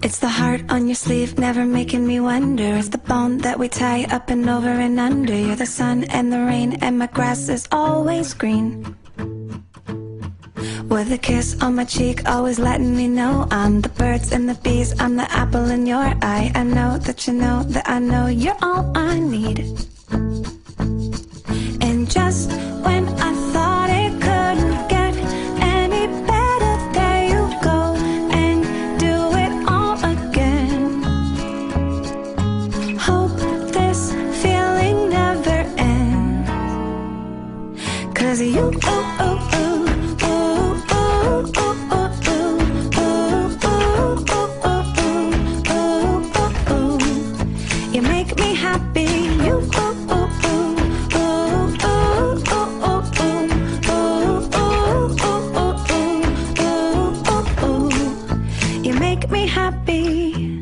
It's the heart on your sleeve, never making me wonder. It's the bone that we tie up and over and under. You're the sun and the rain, and my grass is always green. With a kiss on my cheek, always letting me know I'm the birds and the bees, I'm the apple in your eye. I know that you know that I know you're all I need. And just when I thought it couldn't get any better, there you go and do it all again. Hope this feeling never ends, 'cause you you make me happy. You make me happy.